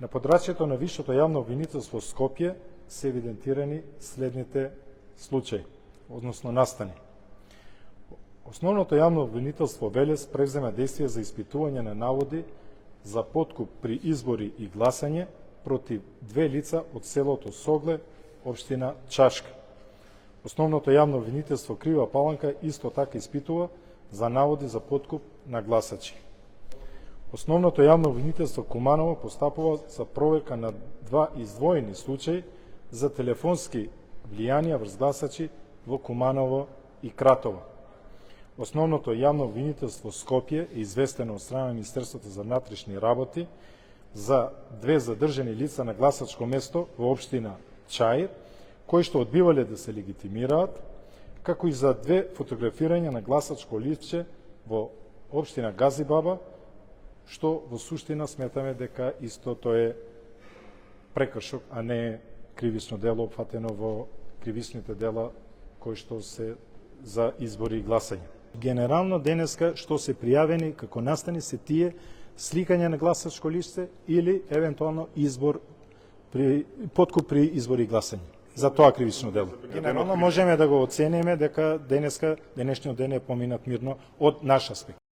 На подрачјето на Висшето јавно обвинителство Скопје се евидентирани следните случаи, односно настани. Основното јавно обвинителство Велес превзема действија за испитување на наводи за подкуп при избори и гласање против две лица од селото Согле, општина Чашка. Основното јавно обвинителство Крива Паланка исто така испитува за наводи за подкуп на гласачи. Основното јавно обвинителство Куманово постапува за проверка на два издвоени случаи за телефонски влијанија врз гласачи во Куманово и Кратово. Основното јавно обвинителство Скопје е известено од страна на Министерството за внатрешни работи за две задржани лица на гласачко место во општина Чаир, кои што одбивале да се легитимираат, како и за две фотографирања на гласачко листче во општина Газибаба, што во суштина сметаме дека истото е прекршок, а не е кривично дело опфатено во кривичните дела кои што се за избори и гласање. Генерално денеска што се пријавени како настани се тие сликање на гласачко листче или евентуално избор подкуп при избори и гласање. За тоа кривично дело. Генерално можеме да го оцениме дека денешниот ден е поминат мирно од наш аспект.